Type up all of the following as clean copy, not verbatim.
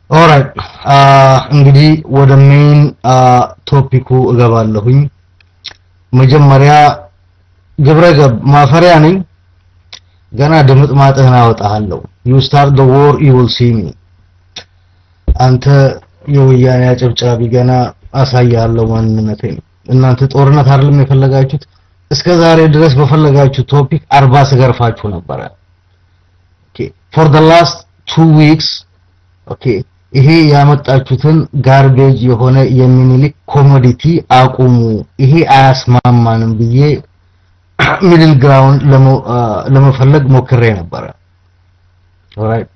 ኦራይት እንግዲህ ወደ ሜን ቶፒኩ እገባለሁኝ። መጀመሪያ ግብረገብ ማፈሪያ ነኝ ገና ድምጥ ማጥህን አወጣለሁ። you start the war you will see me አንተ የወያኔ አጨብጫቢ ገና አሳያለሁ ማንነቴን። እናንተ ጦርነት አይደለም የፈለጋችሁት እስከ ዛሬ ድረስ በፈለጋችሁ ቶፒክ 40 ስገርፋችሁ ነበር። okay for the last 2 weeks okay ይሄ ያመጣችሁትን ጋርቤጅ የሆነ የሚኒሊክ ኮሞዲቲ አቁሙ፣ ይሄ አያስማማንም ብዬ ሚድል ግራውንድ ለመፈለግ ሞክሬ ነበር። ኦራይት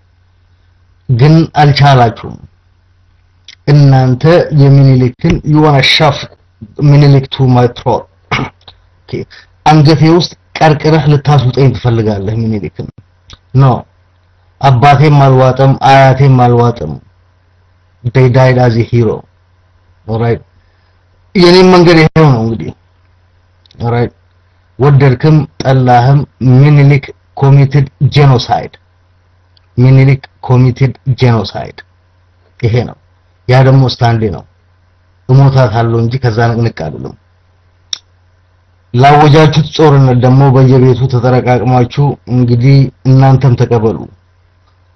ግን አልቻላችሁም። እናንተ የሚኒሊክን you wanna shove ሚኒሊክ to my throat okay አንገቴ ውስጥ ቀርቅረህ ልታስውጠኝ ትፈልጋለህ ሚኒሊክን ኖ አባቴም አልዋጠም አያቴም አልዋጠም they died as a hero alright የኔም መንገድ ይሄው ነው እንግዲህ alright ወደድክም ጠላህም ሚኒሊክ committed genocide ይሄ ነው ያ ደግሞ ስታንዴ ነው እሞታታለሁ እንጂ ከዛ ንቅንቅ አይደለም። ላወጃችሁት ጦርነት ደግሞ በየቤቱ ተጠረቃቅማችሁ እንግዲህ እናንተም ተቀበሉ።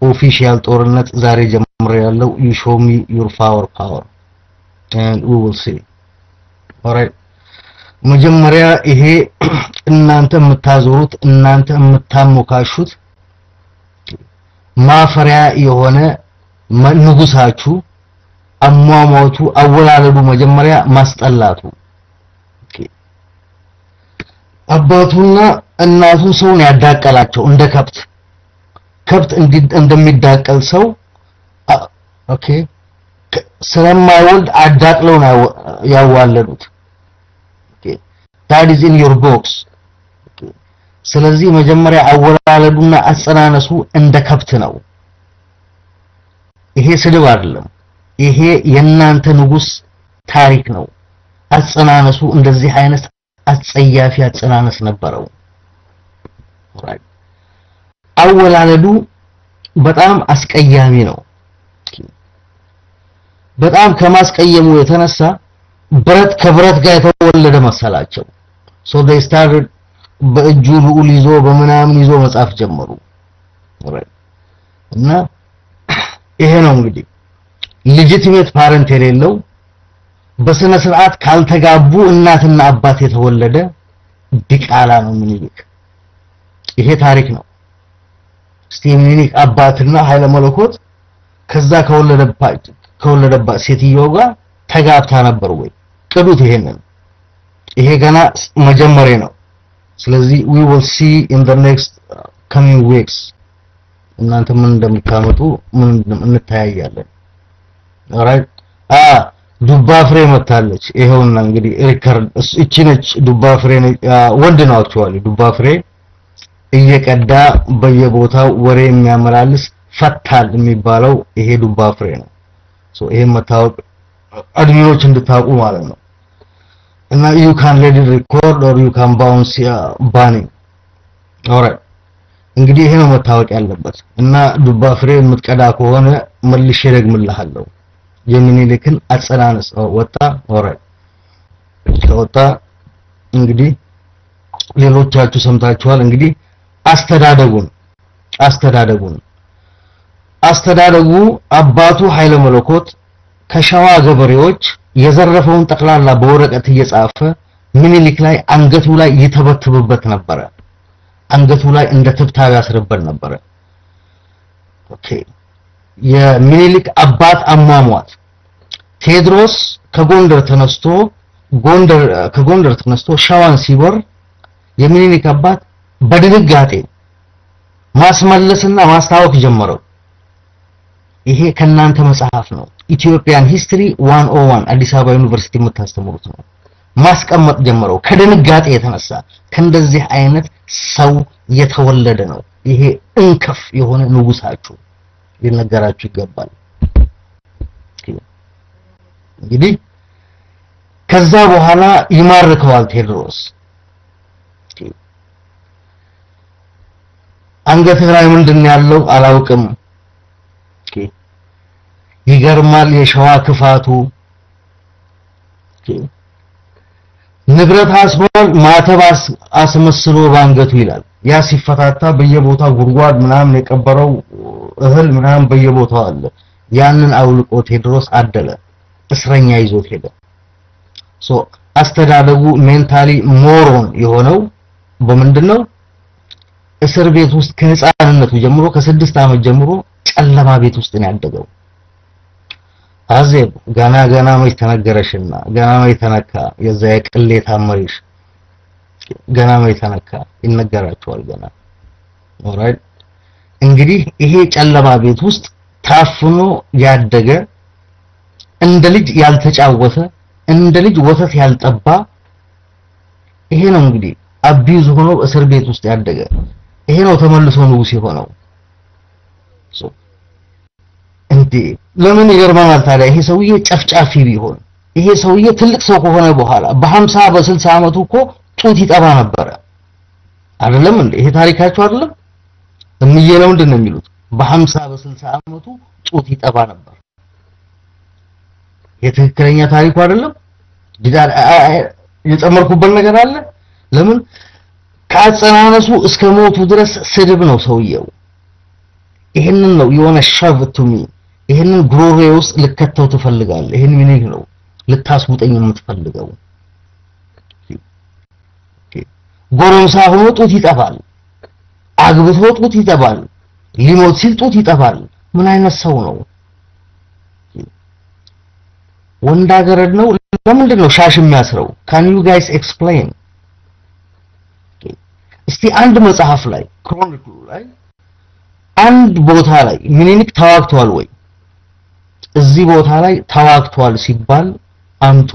ኦፊሻል ጦርነት ዛሬ ጀምሮ ያለው you show me your power and we will see alright መጀመሪያ ይሄ እናንተ የምታዞሩት እናንተ የምታሞካሹት ማፈሪያ የሆነ ንጉሳችሁ አሟሟቱ አወላለዱ መጀመሪያ ማስጠላቱ አባቱና እናቱ ሰውን ያዳቀላቸው እንደ ከብት እንደሚዳቀል ሰው ኦኬ ስለማይወልድ አዳቅለው ነው ያዋለዱት። ኦኬ that is in your box ስለዚህ መጀመሪያ አወላለዱና አጸናነሱ እንደ ከብት ነው። ይሄ ስድብ አይደለም፣ ይሄ የናንተ ንጉስ ታሪክ ነው። አጸናነሱ እንደዚህ አይነት አጸያፊ አጸናነስ ነበረው። ኦራይት አወላለዱ በጣም አስቀያሚ ነው። በጣም ከማስቀየሙ የተነሳ ብረት ከብረት ጋር የተወለደ መሰላቸው። so they started በእጁ ልዑል ይዞ በመናም ይዞ መጻፍ ጀመሩ። ኦራይት እና ይሄ ነው እንግዲህ ሌጂቲሜት ፓረንት የሌለው በስነ ስርዓት ካልተጋቡ እናትና አባት የተወለደ ዲቃላ ነው ሚኒሊክ። ይሄ ታሪክ ነው። እስቲ ሚኒሊክ አባትና ኃይለ መለኮት ከዛ ከወለደባት ሴትየው ጋር ተጋብታ ነበር ወይ? ቅዱት ይሄንን ይሄ ገና መጀመሪያ ነው። ስለዚህ we will see in the next coming weeks እናንተ ምን እንደምታመጡ ምን እንታያያለን። ኦራይት ዱባ ፍሬ መታለች። ይሄውና እንግዲህ ሪከርድ እቺ ነች ዱባ ፍሬ ወንድ ነው አክቹአሊ ዱባ ፍሬ እየቀዳ በየቦታው ወሬ የሚያመላልስ ፈታል የሚባለው ይሄ ዱባ ፍሬ ነው። ሶ ይሄ መታወቅ አድሚኖች እንድታውቁ ማለት ነው። እና you can let it record or you can bounce banning ኦራይት እንግዲህ ይሄ ነው መታወቅ ያለበት። እና ዱባ ፍሬ የምትቀዳ ከሆነ መልሼ ደግምልሃለሁ የሚኒሊክን አጸናነስ ወጣ። ኦራይት ከወጣ እንግዲህ ሌሎቻችሁ ሰምታችኋል። እንግዲህ አስተዳደጉ አባቱ ኃይለ መለኮት ከሸዋ ገበሬዎች የዘረፈውን ጠቅላላ በወረቀት እየጻፈ ሚኒሊክ ላይ አንገቱ ላይ ይተበትብበት ነበር። አንገቱ ላይ እንደ ትብታብ ያስረበት ነበር። ኦኬ የሚኒሊክ አባት አሟሟት ቴዎድሮስ ከጎንደር ተነስቶ ሸዋን ሲወር የሚኒሊክ አባት በድንጋጤ ማስመለስና ማስታወክ ጀመረው። ይሄ ከናንተ መጽሐፍ ነው። ኢትዮጵያን ሂስትሪ 101 አዲስ አበባ ዩኒቨርሲቲ የምታስተምሩት ነው። ማስቀመጥ ጀመረው ከድንጋጤ የተነሳ ከእንደዚህ አይነት ሰው የተወለደ ነው። ይሄ እንከፍ የሆነ ንጉሳችሁ ሊነገራችሁ ይገባል። እንግዲህ ከዛ በኋላ ይማርከዋል ቴዎድሮስ። አንገትህ ላይ ምንድነው ያለው አላውቅም። ይገርማል የሸዋ ክፋቱ ንብረት አስቧል ማተብ አስመስሎ ባንገቱ ይላል ያ ሲፈታታ በየቦታው ጉድጓድ ምናምን የቀበረው እህል ምናምን በየቦታው አለ ያንን አውልቆ ቴድሮስ አደለ እስረኛ ይዞት ሄደ ሶ አስተዳደጉ ሜንታሊ ሞሮን የሆነው በመንድነው እስር ቤት ውስጥ ከህፃንነቱ ጀምሮ ከ6 ዓመት ጀምሮ ጨለማ ቤት ውስጥ ነው ያደገው አዜብ ገና መች ተነገረሽና ገና መች ተነካ የዛ የቅሌት አመሪሽ ገና መች ተነካ ይነገራቸዋል ገና ኦራይት እንግዲህ ይሄ ጨለማ ቤት ውስጥ ታፍኖ ያደገ እንደ ልጅ ያልተጫወተ እንደ ልጅ ወተት ያልጠባ ይሄ ነው እንግዲህ አቢዩዝ ሆኖ እስር ቤት ውስጥ ያደገ ይሄ ነው ተመልሶ ንጉስ የሆነው እንዴ ለምን ይገርማል ታዲያ ይሄ ሰውዬ ጨፍጫፊ ቢሆን ይሄ ሰውዬ ትልቅ ሰው ከሆነ በኋላ በ50 በ60 አመቱ እኮ ጡት ይጠባ ነበር አይደለም እንዴ ይሄ ታሪካቸው አይደለም እምዬ ነው ምንድነው የሚሉት በ50 በ60 አመቱ ጡት ይጠባ ነበር የትክክለኛ ታሪኩ አይደለም ዲዳር የጨመርኩበት ነገር አለ ለምን ካጸናነሱ እስከ ሞቱ ድረስ ስድብ ነው ሰውየው ይሄንን ነው የሆነ ሻቭቱሚ ይሄንን ግሮሬ ውስጥ ልከተው ተፈልጋል ይሄን ምን ነው ልታስውጠኝ የምትፈልገው ጎረምሳ ሆኖ ጡት ይጠፋል አግብቶ ጡት ይጠፋል ሊሞት ሲል ጡት ይጠፋል ምን አይነት ሰው ነው ወንዳ ገረድ ነው ለምንድን ነው ሻሽ የሚያስረው can you guys explain እስቲ አንድ መጽሐፍ ላይ ክሮኒክሉ ላይ አንድ ቦታ ላይ ምኒልክ ተዋግቷል ወይ እዚህ ቦታ ላይ ተዋግቷል ሲባል አምጡ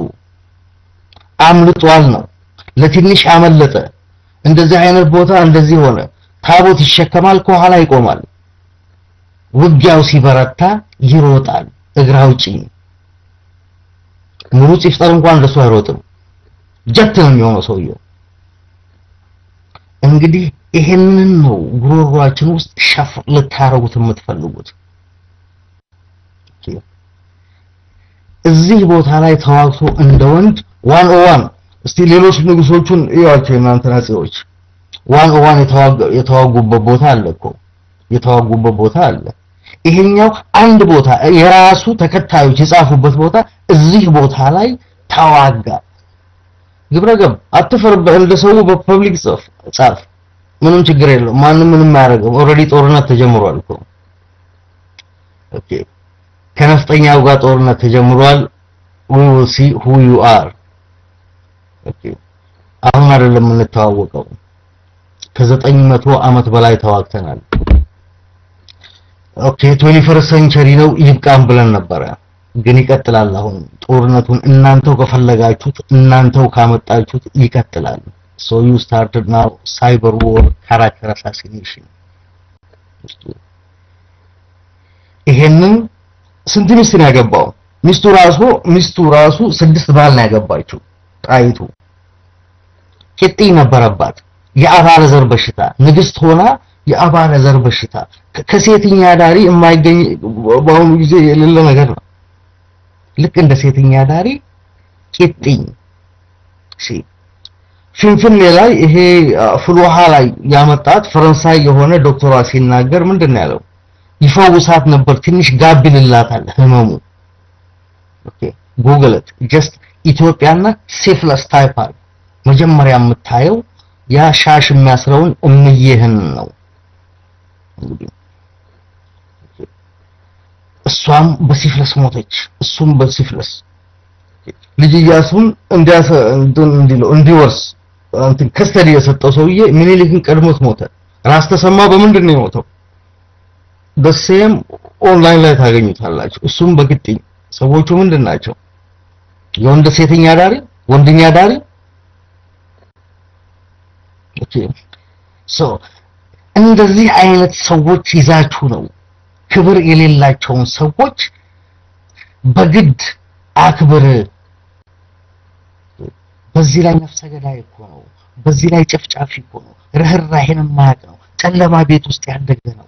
አምልጧል ነው ለትንሽ አመለጠ እንደዚህ አይነት ቦታ እንደዚህ ሆነ ታቦት ይሸከማል ከኋላ ይቆማል ውጊያው ሲበረታ ይሮጣል እግራውጪኝ ሙሉ ሲፍጠር እንኳን እንደሱ አይሮጥም ጀት ነው የሚሆነው ሰውየው እንግዲህ ይሄንን ነው ጉሮሯችን ውስጥ ሸፍ ልታረጉት የምትፈልጉት እዚህ ቦታ ላይ ተዋግቶ እንደ ወንድ 101 እስቲ ሌሎች ንጉሶቹን ይዋቸው እናንተ ናጽዎች 101 የተዋጉበት ቦታ አለ እኮ የተዋጉበት ቦታ አለ ይሄኛው አንድ ቦታ የራሱ ተከታዮች የጻፉበት ቦታ እዚህ ቦታ ላይ ተዋጋ ግብረገብ አትፈርበ እንደ ሰው በፐብሊክ ጻፍ ምንም ችግር የለውም ማንንም ምንም ማያረጋም ኦሬዲ ጦርነት ተጀምሯል እኮ ኦኬ ከነፍጠኛው ጋር ጦርነት ተጀምሯል we will see who you are ኦኬ አሁን አይደለም እንተዋወቀው ከ900 አመት በላይ ተዋግተናል ኦኬ 21st century ነው ይብቃም ብለን ነበር ግን ይቀጥላል አሁን ጦርነቱን እናንተው ከፈለጋችሁት እናንተው ካመጣችሁት ይቀጥላል so you started now cyber war character assassination ይሄንን ስንት ሚስት ነው ያገባው ሚስቱ ራሱ 6 ባል ነው ያገባችው ጣይቱ ቂጢ ነበረባት የአባለ ዘር በሽታ ንግስት ሆና የአባለ ዘር በሽታ ከሴትኛ ዳሪ የማይገኝ በአሁኑ ጊዜ የሌለ ነገር ነው ልክ እንደ ሴትኛ ዳሪ ቂጢኝ ፍንፍኔ ላይ ይሄ ፍልውሃ ላይ ያመጣት ፈረንሳይ የሆነ ዶክተሯ ሲናገር ምንድነው ያለው ይፈውሳት ነበር ትንሽ ጋብልላታል ህመሙ ኦኬ ጉግል ኢት ጀስት ኢትዮጵያና ሲፍለስ ታይፕ መጀመሪያ የምታየው ያ ሻሽ የሚያስረውን እምየህን ነው እሷም በሲፍለስ ሞተች እሱም በሲፍለስ ልጅ ያሱን እንዲወርስ እንትን ከስተዲ የሰጠው ሰውዬ ምኒልክን ቀድሞት ሞተ ራስ ተሰማ በምንድነው የሞተው በሴም ኦንላይን ላይ ታገኙታላችሁ እሱም በግጥኝ ሰዎቹ ምንድናቸው የወንድ ሴተኛ ዳሪ ወንድኛ ዳሪ ኦኬ ሶ እንደዚህ አይነት ሰዎች ይዛችሁ ነው ክብር የሌላቸውን ሰዎች በግድ አክብር በዚህ ላይ ነፍሰ ገዳይ እኮ ነው በዚህ ላይ ጨፍጫፊ እኮ ነው ርህራሄን ማያቅ ነው ጨለማ ቤት ውስጥ ያደገ ነው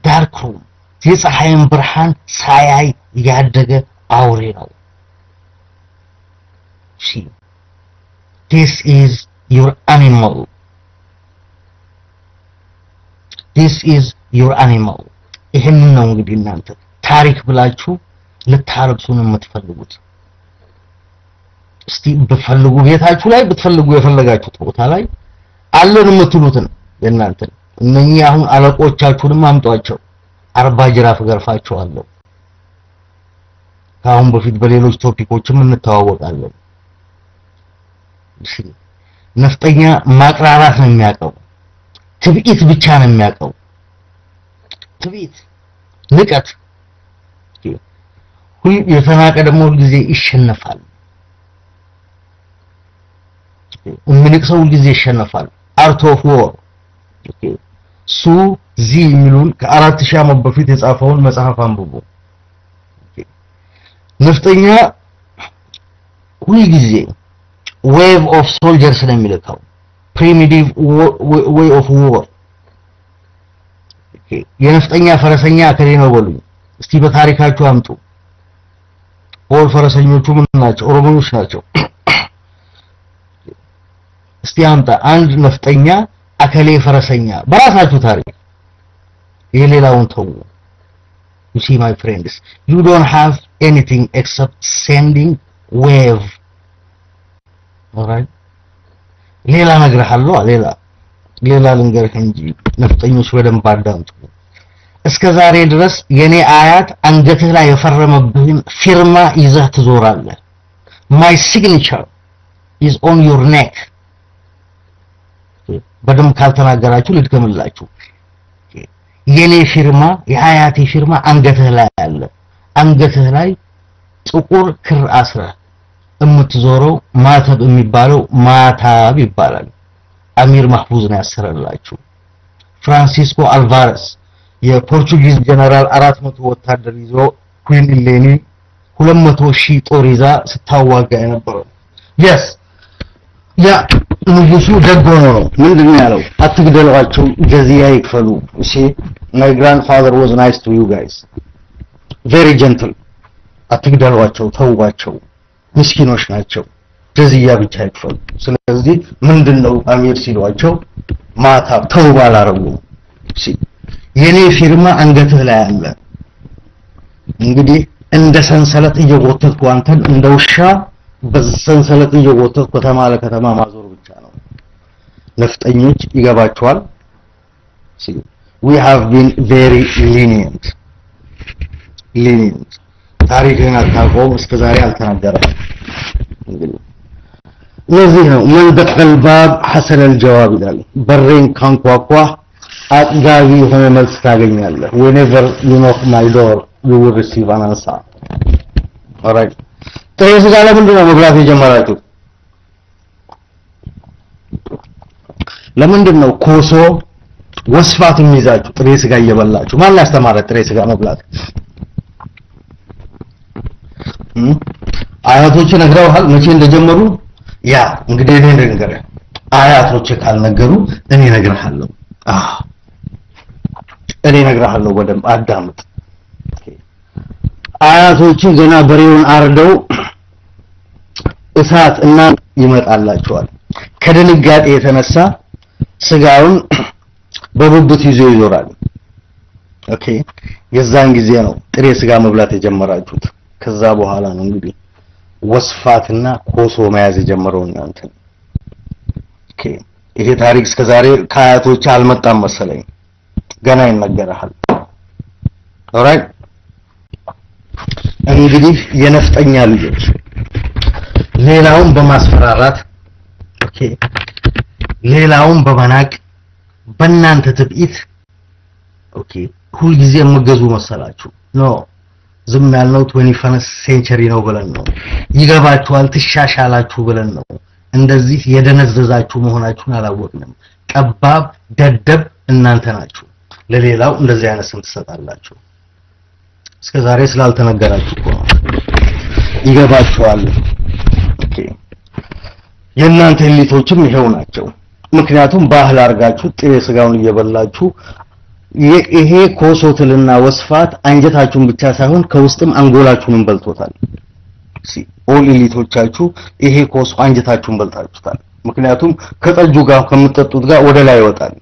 ዳርክ ሩም የፀሐይን ብርሃን ሳያይ ያደገ አውሬ ነው see this is your animal ይሄንን ነው እንግዲህ እናንተ ታሪክ ብላችሁ ልታረብሱን የምትፈልጉት እስቲ በፈልጉ ቤታችሁ ላይ ብትፈልጉ የፈለጋችሁት ቦታ ላይ አለን የምትሉትን የእናንተ እነኚህ አሁን አለቆቻችሁንም አምጧቸው 40 ጅራፍ ገርፋቸዋለሁ ካሁን በፊት በሌሎች ቶፒኮችም እንተዋወቃለን ነፍጠኛ ማቅራራት ነው የሚያቀው ትብኢት ብቻ ነው የሚያቀው ትብኢት ንቀት ሁሉ የተናቀ ደግሞ ጊዜ ይሸነፋል ምንቅ ሰው ጊዜ ይሸነፋል አርት ኦፍ ዎር ሱ ዚ የሚሉን ከ4000 ዓመት በፊት የጻፈውን መጽሐፍ አንብቡ ነፍጠኛ ሁሉ ጊዜ wave of soldiers ነው የሚልከው primitive way of war የነፍጠኛ ፈረሰኛ አከሌ ነው በሉ እስቲ በታሪካችሁ አምጡ ኦል ፈረሰኞቹ ምን ናቸው ኦሮሞዎች ናቸው እስቲ አምጣ አንድ ነፍጠኛ አከሌ ፈረሰኛ በራሳችሁ ታሪክ የሌላውን ተው you see my friends you don't have anything except sending wave alright ሌላ ነግረሃለሁ ሌላ ልንገርህ እንጂ ነፍጠኞች በደንብ አዳምጡ እስከ ዛሬ ድረስ የኔ አያት አንገትህ ላይ የፈረመብህን ፊርማ ይዘህ ትዞራለህ my signature is on your neck በደም ካልተናገራችሁ ልድከምላችሁ የኔ ፊርማ የአያቴ ፊርማ አንገትህ ላይ አለ አንገትህ ላይ ጥቁር ክር አስረህ እምትዞረው ማተብ የሚባለው ማታብ ይባላል አሚር ማህፉዝ ነው ያሰረላችሁ ፍራንሲስኮ አልቫሬስ የፖርቹጊዝ ጀነራል 400 ወታደር ይዞ ኩዊን ኢሌኒ 200,000 ጦር ይዛ ስታዋጋ የነበረው yes ያ ንጉሱ ደጎ ነው ምንድነው ያለው አትግደሏቸው ጀዚያ ይክፈሉ እሺ my grandfather was nice to you guys very gentle አትግደሏቸው ተውባቸው ምስኪኖች ናቸው ጀዚያ ብቻ ይክፈሉ ስለዚህ ምንድነው አሚር ሲሏቸው ማታብ ተውባ አላረጉ እሺ የኔ ፊርማ አንገትህ ላይ አለ እንግዲህ እንደ ሰንሰለት እየጎተትኩ አንተን እንደ ውሻ በሰንሰለት እየጎተትኩ ከተማ ለከተማ ማዞር ብቻ ነው ነፍጠኞች ይገባቸዋል we have been very lenient ታሪክን አታቆም እስከዛሬ አልተናገረም እንግዲህ ለዚህ ነው ምን በቀልባብ ሐሰን الجواب ይላል በሬን ካንኳኳ አጥጋቢ የሆነ መልስ ታገኛለህ whenever you knock my door you will receive an answer alright ጥሬ ስጋ ለምንድነው መብላት የጀመራችሁ ለምንድነው ኮሶ ወስፋት የሚይዛችሁ ጥሬ ስጋ እየበላችሁ ማን ያስተማረ ጥሬ ስጋ መብላት አያቶች ነግረውሃል መቼ እንደጀመሩ ያ እንግዲህ እኔ ነገርህ አያቶች ካልነገሩ እኔ ነግርሃለሁ እኔ ነግርሃለሁ በደንብ አዳምጥ አያቶች ገና በሬውን አርደው እሳት እና ይመጣላቸዋል ከድንጋጤ የተነሳ ስጋውን በብብት ይዞ ይዞራል ኦኬ የዛን ጊዜ ነው ጥሬ ስጋ መብላት የጀመራችሁት ከዛ በኋላ ነው እንግዲህ ወስፋትና ኮሶ መያዝ የጀመረው እናንተ ኦኬ ይሄ ታሪክ እስከዛሬ ከአያቶች አልመጣም መሰለኝ ገና ይነገራል ኦራይት እንግዲህ የነፍጠኛ ልጆች ሌላውን በማስፈራራት ኦኬ ሌላውን በመናቅ በእናንተ ትብኢት ኦኬ ሁሉ ጊዜ መገዙ መሰላችሁ ኖ ዝም ያልነው 21st century ነው ብለን ነው ይገባችኋል ትሻሻላችሁ ብለን ነው እንደዚህ የደነዘዛችሁ መሆናችሁን አላወቅንም ጠባብ ደደብ እናንተ ናችሁ ለሌላው እንደዚህ አይነት ስም ትሰጣላችሁ እስከዛሬ ስላልተነገራችሁ እኮ ነው ይገባችኋል ኦኬ የእናንተ ሊቶችም ይሄው ናቸው ምክንያቱም ባህል አርጋችሁ ጥሬ ስጋውን እየበላችሁ ይሄ ኮሶትልና ወስፋት አንጀታችሁን ብቻ ሳይሆን ከውስጥም አንጎላችሁንም በልቶታል ኦል ኢሊቶቻችሁ ይሄ ኮሶ አንጀታችሁን በልታችሁታል ምክንያቱም ከጠጁ ጋር ከምትጠጡት ጋር ወደ ላይ ይወጣል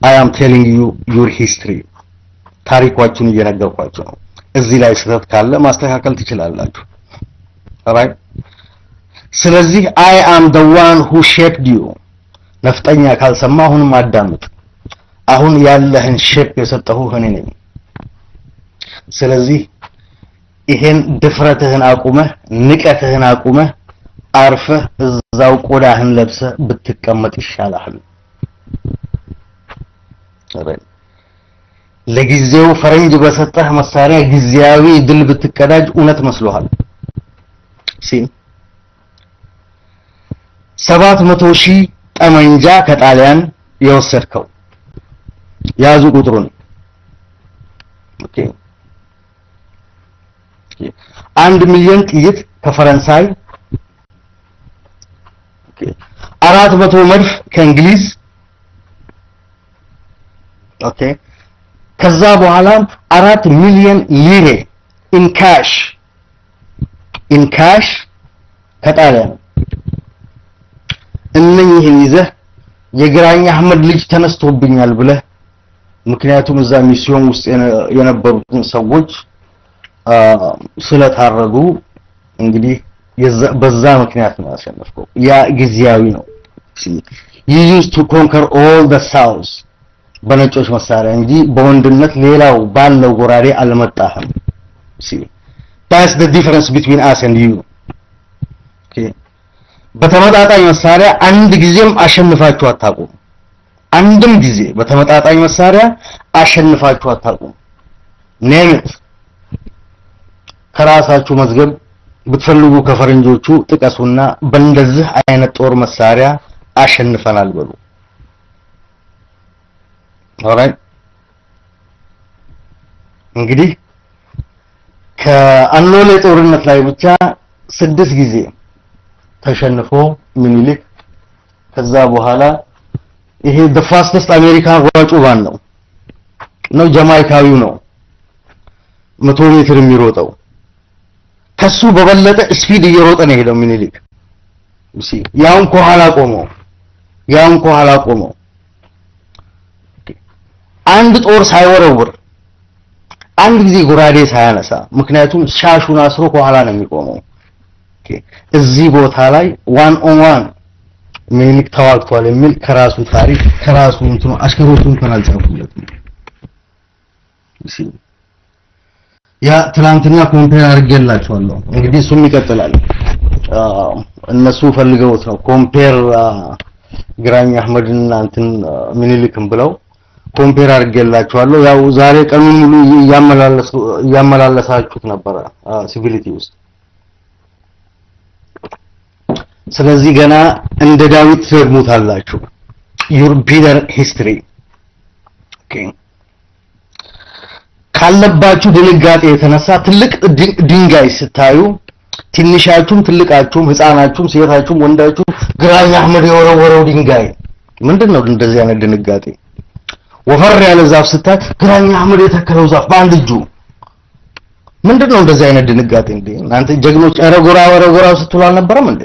I am telling you your history ታሪኳችሁን እየነገርኳችሁ ነው እዚህ ላይ ስህተት ካለ ማስተካከል ትችላላችሁ alright ስለዚህ I am the one who shaped you ነፍጠኛ ካልሰማ አሁንም አዳምጥ አሁን ያለህን ሼፕ የሰጠሁህ እኔ ነኝ ስለዚህ ይሄን ድፍረትህን አቁመህ ንቀትህን አቁመህ አርፈህ እዛው ቆዳህን ለብሰህ ብትቀመጥ ይሻላል ለጊዜው ፈረንጅ በሰጠህ መሳሪያ ጊዜያዊ ድል ብትቀዳጅ እውነት መስሎሃል 700,000 ጠመንጃ ከጣሊያን የወሰድከው ያዙ ቁጥሩን ኦኬ 1 ሚሊዮን ጥይት ከፈረንሳይ ኦኬ 400 መድፍ ከእንግሊዝ ኦኬ ከዛ በኋላ 4 ሚሊዮን ሊሬ in cash ከጣሊያን እነኚህን ይዘህ የግራኝ አህመድ ልጅ ተነስቶብኛል ብለህ ምክንያቱም እዛ ሚስዮን ውስጥ የነበሩትን ሰዎች ስለታረዱ እንግዲህ በዛ ምክንያት ነው ያሸነፍከው ያ ጊዜያዊ ነው you used to conquer all the south በነጮች መሳሪያ እንጂ በወንድነት ሌላው ባለው ጎራዴ አልመጣህም see that's the difference between us and you okay በተመጣጣኝ መሳሪያ አንድ ጊዜም አሸንፋችሁ አታውቁም አንድም ጊዜ በተመጣጣኝ መሳሪያ አሸንፋችሁ አታውቁም ነምት ከራሳችሁ መዝገብ ብትፈልጉ ከፈረንጆቹ ጥቀሱና በእንደዚህ አይነት ጦር መሳሪያ አሸንፈናል በሉ alright እንግዲህ ከአኖሌ ጦርነት ላይ ብቻ 6 ጊዜ ተሸንፎ ምኒልክ ከዛ በኋላ ይሄ the fastest American ሯጩ ማን ነው ጃማይካዊው ነው 100 ሜትር የሚሮጠው ከሱ በበለጠ ስፒድ እየሮጠ ነው ሄደው ምኒልክ እሺ ያውን ከኋላ ቆመው አንድ ጦር ሳይወረውር አንድ ጊዜ ጎራዴ ሳያነሳ ምክንያቱም ሻሹን አስሮ ከኋላ ነው የሚቆመው እዚህ ቦታ ላይ ዋን ኦን ዋን ምኒልክ ተዋግቷል የሚል ከራሱ ታሪክ ከራሱ እንትኑ አሽከሮቹን ተናልጻፉለት እሺ ያ ትላንትና ኮምፔር አድርጌላችኋለሁ እንግዲህ እሱም ይቀጥላል እነሱ ፈልገውት ነው ኮምፔር ግራኝ አህመድና እንትን ምኒልክም ብለው ኮምፔር አድርጌላችኋለሁ ያው ዛሬ ቀኑን ሙሉ ያመላለሳችሁት ነበር ሲቪሊቲ ውስጥ ስለዚህ ገና እንደ ዳዊት ትደግሙታላችሁ your bitter history okay ካለባችሁ ድንጋጤ የተነሳ ትልቅ ድንጋይ ስታዩ ትንሻችሁም ትልቃችሁም ህፃናችሁም ሴታችሁም ወንዳችሁም ግራኝ አህመድ የወረወረው ድንጋይ ምንድነው እንደዚህ አይነት ድንጋጤ ወፈር ያለ ዛፍ ስታይ ግራኝ አህመድ የተከለው ዛፍ በአንድ እጁ ምንድነው እንደዚህ አይነት ድንጋጤ እንዴ እናንተ ጀግኖች ወረጎራ ስትሉ አልነበረም እንዴ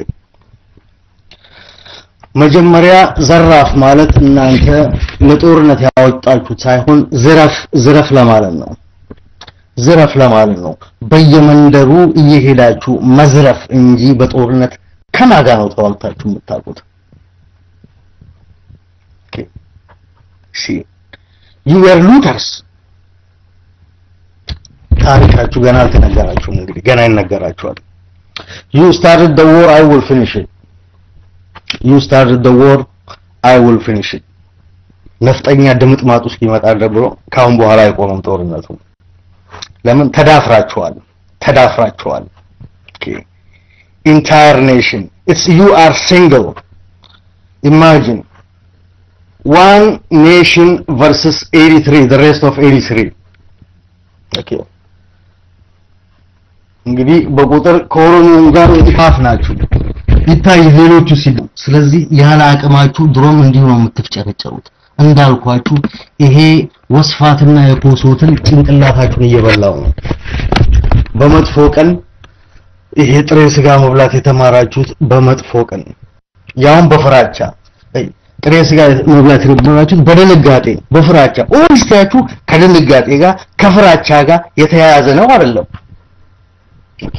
መጀመሪያ ዘራፍ ማለት እናንተ ለጦርነት ያወጣችሁት ሳይሆን ዝረፍ ለማለት ነው በየመንደሩ እየሄዳችሁ መዝረፍ እንጂ በጦርነት ከማጋ ነው ተዋልታችሁ የምታውቁት you were looters ታሪካችሁ ገና አልተነገራችሁም እንግዲህ ገና ይነገራችኋል you started the war I will finish it ነፍጠኛ ድምጥማጡ እስኪመጣ ደብሮ ካሁን በኋላ አይቆምም ጦርነቱ ለምን ተዳፍራችኋል okay entire nation you are single imagine one nation versus 83 the rest of 83 okay እንግዲህ በቁጥር ከኦሮሞው ጋር ኢፋፍ ናችሁ ይታይ ሌሎቹ ሲሉ ስለዚህ ያለ አቅማችሁ ድሮም እንዲሁ ነው የምትፍጨረጨሩት እንዳልኳችሁ ይሄ ወስፋትና የኮሶትን ጭንቅላታችሁን እየበላው ነው። በመጥፎ ቀን ይሄ ጥሬ ስጋ መብላት የተማራችሁት በመጥፎ ቀን ያውን በፍራቻ ጥሬ ስጋ መብላት የተማራችሁት በድንጋጤ በፍራቻ ኦሪስታችሁ ከድንጋጤ ጋር ከፍራቻ ጋር የተያያዘ ነው አይደለም። ኦኬ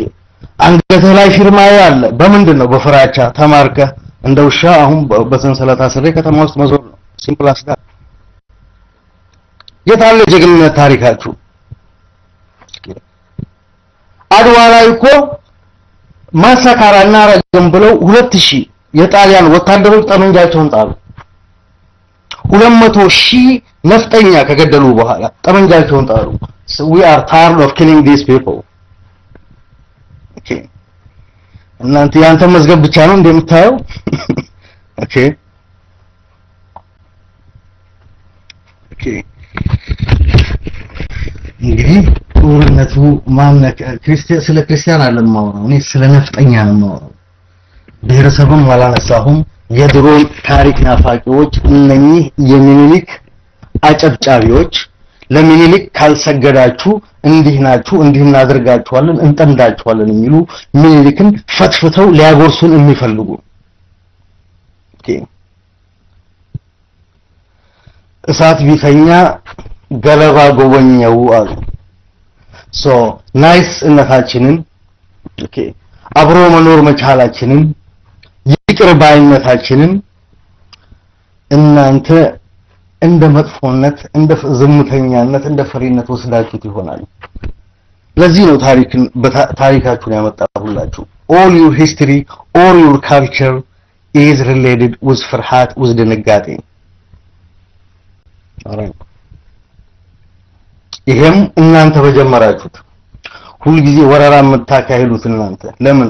አንገተ ላይ ፊርማ ያለ በምንድነው? በፍራቻ ተማርከ እንደ ውሻ አሁን በሰንሰለት አስሬ ከተማ ውስጥ መዞር ነው። ሲምፕል አስዳ የታለ ጀግንነት ታሪካችሁ? አድዋ ላይ እኮ ማሳካራ እናረግም ብለው 2000 የጣሊያን ወታደሮች ጠመንጃቸውን ጣሉ። 200,000 ነፍጠኛ ከገደሉ በኋላ ጠመንጃቸውን ጣሉ። So we are tired of killing these people. Okay. እናንተ ያንተ መዝገብ ብቻ ነው እንደምታየው? Okay. Okay. እንግዲህ ጦርነቱ ማነከ ክርስቲያን ስለ ክርስቲያን አይደለም ማወራው እኔ ስለ ነፍጠኛ ነው ማወራው። ብሔረሰብም አላነሳሁም። የድሮ ታሪክ ናፋቂዎች እነኚህ የሚኒሊክ አጨብጫቢዎች ለሚኒሊክ ካልሰገዳችሁ እንዲህ ናችሁ እንዲህ እናደርጋችኋለን እንጠምዳችኋለን የሚሉ ሚኒሊክን ፈትፍተው ሊያጎርሱን የሚፈልጉ ኦኬ እሳት ቢተኛ ገለባ ጎበኘው አሉ። ሶ ናይስ እናታችንን ኦኬ አብሮ መኖር መቻላችንን ይቅር ባይነታችንን እናንተ እንደ መጥፎነት እንደ ዝምተኛነት እንደ ፈሪነት ወስዳችሁት ይሆናል። ለዚህ ነው ታሪካችሁን ያመጣሁላችሁ። all your history all your culture is related with ፍርሃት with ድንጋጤ። ይሄም እናንተ በጀመራችሁት ሁሉ ጊዜ ወረራ የምታካሂዱት እናንተ ለምን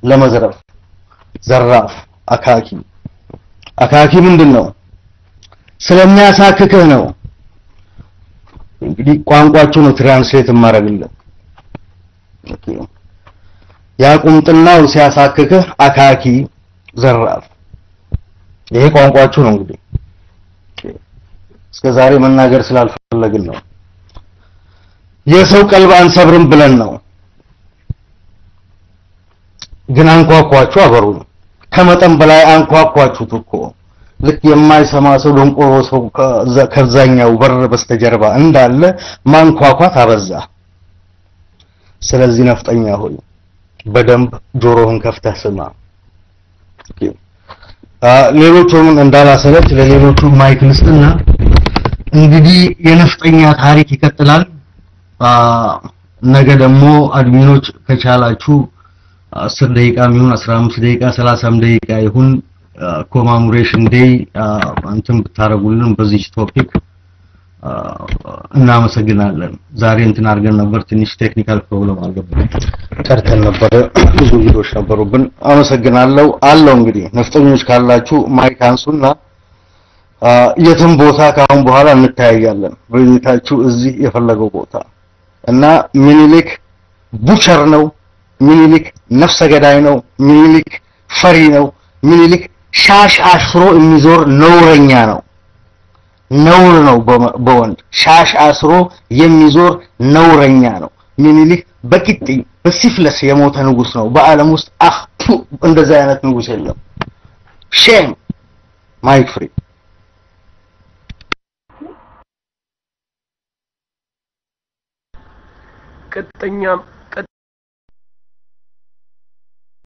ለመዝረፍ ዘራፍ አካኪ ምንድነው? ስለሚያሳክክህ ነው። እንግዲህ ቋንቋቸው ነው ትራንስሌት ማረግልህ። ኦኬ ያቁምጥናው ሲያሳክክህ አካኪ ዘራፍ ይሄ ቋንቋቸው ነው። እንግዲህ እስከዛሬ መናገር ስላልፈለግን ነው። የሰው ቀልብ አንሰብርም ብለን ነው። ግን አንኳኳችሁ አበሩን ከመጠን በላይ አንኳኳችሁት እኮ ልክ የማይሰማ ሰው ደንቆሮ ሰው ከዛኛው በር በስተጀርባ እንዳለ ማንኳኳት አበዛ። ስለዚህ ነፍጠኛ ሆይ በደንብ ጆሮህን ከፍተህ ስማ። ሌሎቹም እንዳላሰለች ለሌሎቹ ማይክ ልስጥና እንግዲህ የነፍጠኛ ታሪክ ይቀጥላል። ነገ ደግሞ አድሚኖች ከቻላችሁ 10 ደቂቃ ይሁን 15 ደቂቃ 30 ደቂቃ ይሁን ኮማሙሬሽን ዴይ አንተም ብታረጉልን በዚህ ቶፒክ እናመሰግናለን። ዛሬ እንትን አድርገን ነበር ትንሽ ቴክኒካል ፕሮብለም አልገባም ቀርተን ነበር ብዙ ቪዲዮዎች ነበሩብን። አመሰግናለሁ አለው። እንግዲህ ነፍጠኞች ካላችሁ ማይክ አንሱና የትም ቦታ ካሁን በኋላ እንታያያለን በቤታችሁ እዚህ የፈለገው ቦታ እና ሚኒሊክ ቡቸር ነው። ሚኒሊክ ነፍሰ ገዳይ ነው። ሚኒሊክ ፈሪ ነው። ሚኒሊክ ሻሽ አስሮ የሚዞር ነውረኛ ነው። ነውር ነው በወንድ ሻሽ አስሮ የሚዞር ነውረኛ ነው። ሚኒሊክ በቂጥኝ በሲፍለስ የሞተ ንጉስ ነው። በአለም ውስጥ እንደዛ አይነት ንጉስ የለም። ሼም ማይክ ፍሪ ቀጠኛም